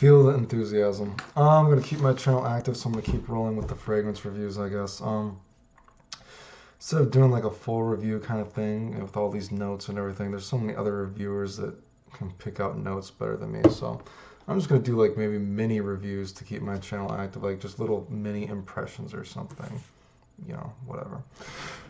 Feel the enthusiasm. I'm gonna keep my channel active, so I'm gonna keep rolling with the fragrance reviews, I guess. Instead of doing like a full review kind of thing with all these notes and everything, there's so many other reviewers that can pick out notes better than me. So I'm just gonna do like maybe mini reviews to keep my channel active, like just little mini impressions or something, whatever.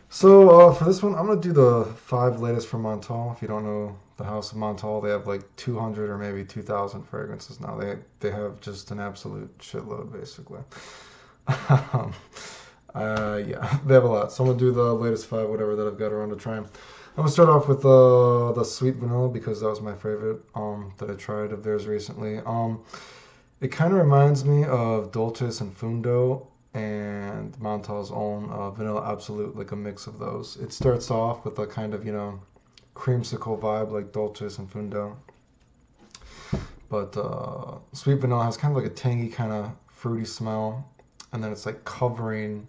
So for this one, I'm gonna do the 5 latest from Montale. If you don't know the House of Montale, they have like 200 or maybe 2,000 fragrances now. They have just an absolute shitload, basically. Yeah, they have a lot. So I'm gonna do the latest 5, whatever that I've got around to try. I'm gonna start off with the sweet vanilla because that was my favorite that I tried of theirs recently. It kind of reminds me of Dolces and Fundo and Montale's own Vanilla Absolute, like a mix of those. It starts off with a kind of, creamsicle vibe like Dolces and Fundo. But Sweet Vanilla has kind of like a tangy, kind of fruity smell. And then it's like covering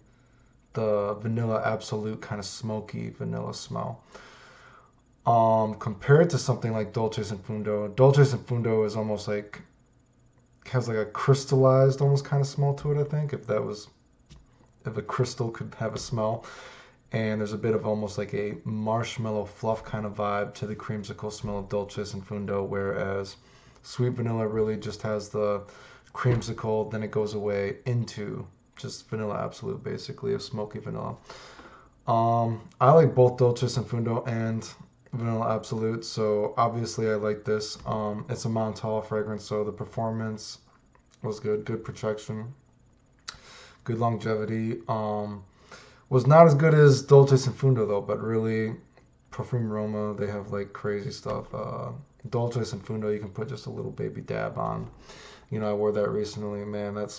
the Vanilla Absolute kind of smoky vanilla smell. Compared to something like Dolces and Fundo is almost like, has like a crystallized almost kind of smell to it, I think, if a crystal could have a smell. And there's a bit of almost like a marshmallow fluff kind of vibe to the creamsicle smell of Dolces and Fundo, whereas Sweet Vanilla really just has the creamsicle, then it goes away into just Vanilla Absolute, basically, of smoky vanilla. I like both Dolces and Fundo and Vanilla Absolute, so obviously I like this. It's a Montale fragrance, so the performance was good protection, good longevity. Was not as good as Dolces and Fundo though, but really perfume aroma, they have like crazy stuff. Dolces and Fundo you can put just a little baby dab on. I wore that recently, man, that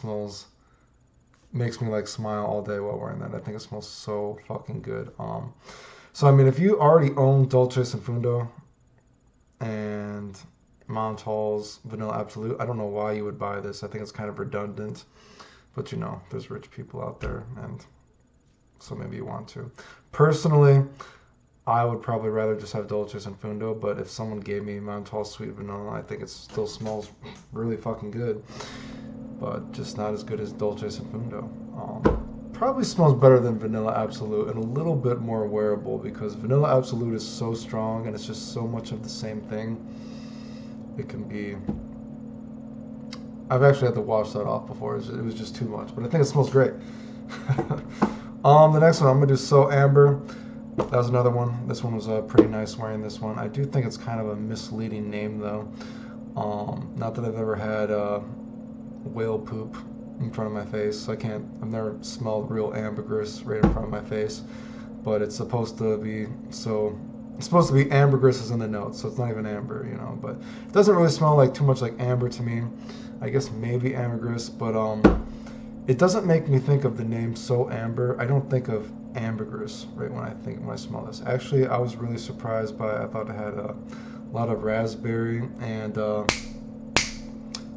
makes me like smile all day while wearing that. I think it smells so fucking good. So I mean, if you already own Dolces and Fundo and Montale's Vanilla Absolute, I don't know why you would buy this. I think it's kind of redundant, but there's rich people out there, and so maybe you want to. Personally, I would probably rather just have Dolces and Fundo, but if someone gave me Montale Sweet Vanilla, I think it still smells really fucking good, but just not as good as Dolces and Fundo. Probably smells better than Vanilla Absolute and a little bit more wearable, because Vanilla Absolute is so strong and it's just so much of the same thing. It can be... I've actually had to wash that off before. It was just too much, but I think it smells great. The next one, I'm going to do So Amber. That was another one. This one was pretty nice wearing this one. I do think it's kind of a misleading name, though. Not that I've ever had whale poop in front of my face. I've never smelled real ambergris right in front of my face. But it's supposed to be, ambergris is in the notes, so it's not even amber, But it doesn't really smell like too much like amber to me. I guess maybe ambergris, but it doesn't make me think of the name So Amber. I don't think of ambergris right when I smell this. Actually, I was really surprised by it. I thought it had a lot of raspberry and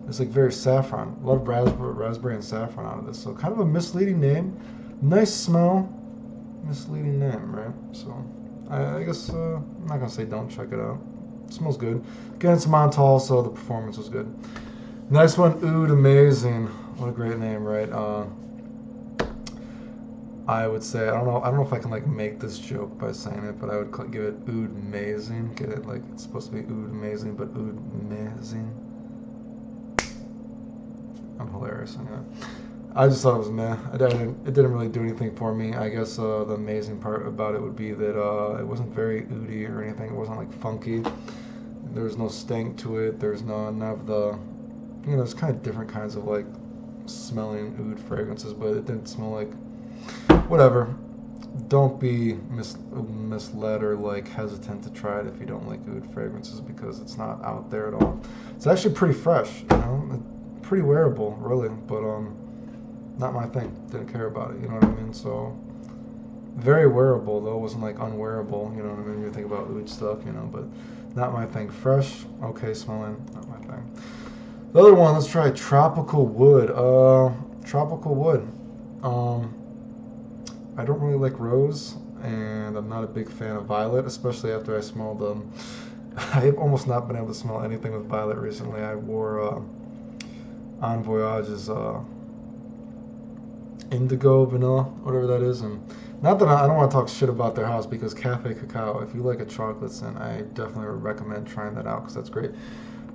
it's like very saffron. A lot of raspberry and saffron out of this. So kind of a misleading name. Nice smell, misleading name, right? So I guess I'm not gonna say don't check it out. It smells good. Again, it's Montale, so the performance was good. Next one, oudmazing. What a great name, right? I would say, I don't know if I can like make this joke by saying it, but I would give it oudmazing. Get it? Like it's supposed to be oudmazing, but oudmazing. I'm hilarious anyway. I just thought it was meh. It didn't really do anything for me. I guess the amazing part about it would be that it wasn't very oody or anything. It wasn't like funky. There was no stank to it. There's none of the, there's kind of different kinds of like smelling oud fragrances, but it didn't smell like whatever. Don't be misled or like hesitant to try it if you don't like oud fragrances, because it's not out there at all. It's actually pretty fresh, pretty wearable, really, but not my thing. Didn't care about it, you know what I mean? So very wearable though. It wasn't like unwearable, you know what I mean? You think about oud stuff, but not my thing. Fresh, okay smelling, not my thing. The other one, let's try Tropical Wood. Tropical Wood. I don't really like rose, and I'm not a big fan of violet, especially after I smelled them. I've almost not been able to smell anything with violet recently. I wore On Voyage is indigo vanilla, whatever that is. And not that I don't want to talk shit about their house, because Cafe Cacao, if you like a chocolate scent, I definitely recommend trying that out because that's great.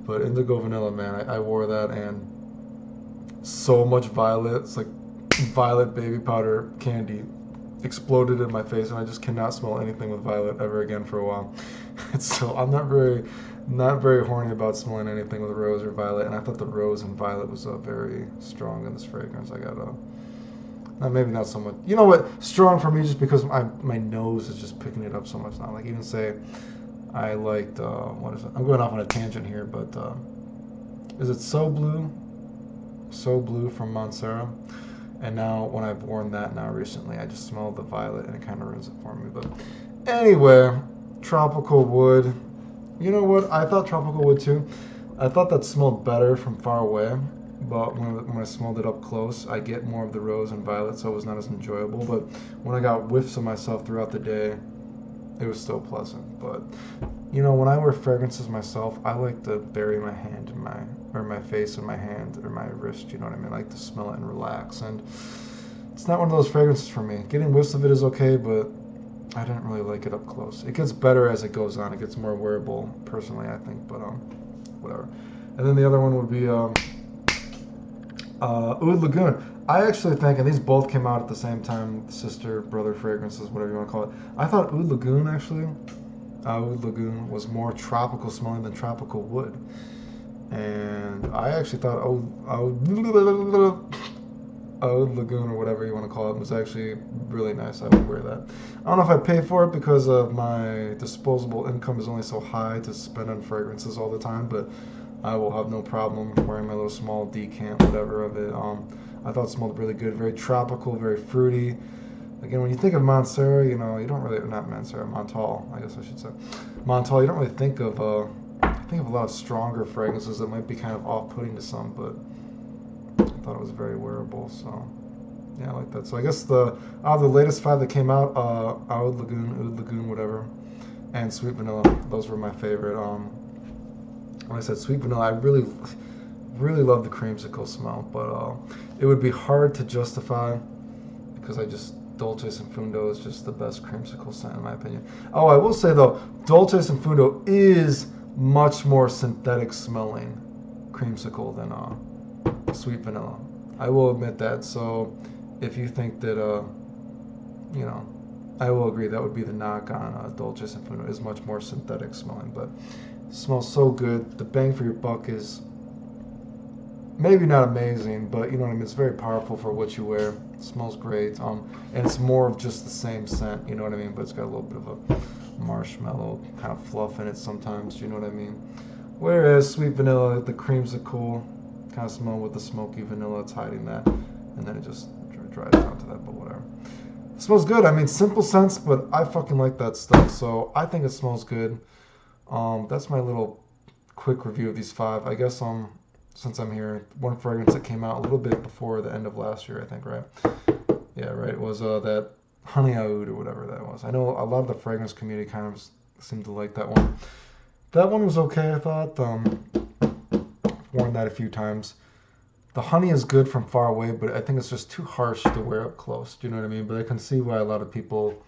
But indigo vanilla, man, I wore that, and so much violet. It's like violet baby powder candy exploded in my face, and I just cannot smell anything with violet ever again for a while. So I'm not very horny about smelling anything with rose or violet, and I thought the rose and violet was very strong in this fragrance. I got maybe not so much. You know what? Strong for me just because my nose is just picking it up so much now. Like even say I liked what is it? I'm going off on a tangent here, but is it So Blue? So Blue from Montale. And now when I've worn that now recently, I just smell the violet and it kind of ruins it for me. But anyway, Tropical Wood. You know what? I thought Tropical Wood too. I thought that smelled better from far away, but when I smelled it up close, I get more of the rose and violet, so it was not as enjoyable. But when I got whiffs of myself throughout the day, it was still pleasant. But you know, when I wear fragrances myself, I like to bury my hand in my face in my hand or my wrist. You know what I mean? I like to smell it and relax. And it's not one of those fragrances for me. Getting whiffs of it is okay, but I didn't really like it up close. It gets better as it goes on. It gets more wearable, personally, I think. But whatever. And then the other one would be Oud Lagoon. I actually think, and these both came out at the same time, sister, brother fragrances, whatever you want to call it. I thought Oud Lagoon actually, Oud Lagoon was more tropical smelling than Tropical Wood. And I actually thought Oud Lagoon, or whatever you want to call it, was actually really nice. I would wear that. I don't know if I pay for it because of my disposable income is only so high to spend on fragrances all the time, but I will have no problem wearing my little small decant, whatever of it. I thought it smelled really good, very tropical, very fruity. Again, when you think of Montale, you know, you don't really, not Montale, Montale, I guess I should say. Montale, you don't really think of a lot of stronger fragrances that might be kind of off-putting to some, but I thought it was very wearable, so yeah, I like that. So I guess out of the latest 5 that came out, Oud Lagoon, whatever, and Sweet Vanilla, those were my favorite. When I said Sweet Vanilla, I really love the creamsicle smell, but it would be hard to justify because Dolce and Fundo is just the best creamsicle scent in my opinion. Oh, I will say though, Dolce and Fundo is much more synthetic smelling creamsicle than Sweet Vanilla. I will admit that. So if you think that, you know, I will agree that would be the knock on Dolce and Fundo, is much more synthetic smelling, but it smells so good. The bang for your buck is maybe not amazing, but you know what I mean. It's very powerful for what you wear. It smells great, and it's more of just the same scent. You know what I mean. But it's got a little bit of a marshmallow kind of fluff in it sometimes. You know what I mean. Whereas Sweet Vanilla, the creamsicle kind of smell with the smoky vanilla. It's hiding that, and then it just dries down to that. But whatever. It smells good. I mean, simple scents, but I fucking like that stuff. So I think it smells good. That's my little quick review of these 5. I guess since I'm here, one fragrance that came out a little bit before the end of last year, I think, right? Yeah, right. It was that Honey Aoud or whatever that was. I know a lot of the fragrance community kind of seemed to like that one. That one was okay, I thought. Worn that a few times. The honey is good from far away, but I think it's just too harsh to wear up close. Do you know what I mean? But I can see why a lot of people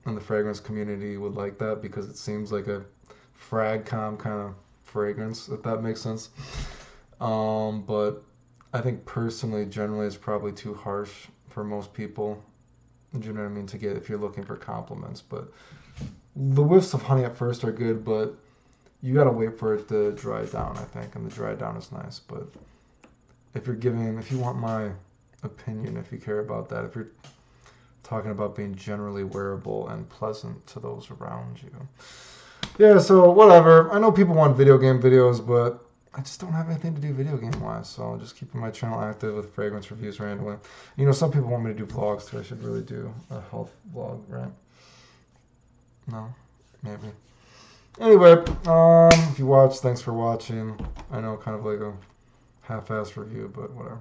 in the fragrance community would like that, because it seems like a fragcom kind of fragrance, if that makes sense. But I think personally, generally, it's probably too harsh for most people. Do you know what I mean? To get if you're looking for compliments. But the whiffs of honey at first are good, but you gotta wait for it to dry down, I think, and the dry down is nice. But if you want my opinion, if you care about that, if you're talking about being generally wearable and pleasant to those around you. Yeah, so whatever. I know people want video game videos, but I just don't have anything to do video game wise, so I'm just keeping my channel active with fragrance reviews randomly. You know, some people want me to do vlogs too. I should really do a health vlog, right? No? Maybe. Anyway, if you watched, thanks for watching. I know, kind of like a half-assed review, but whatever.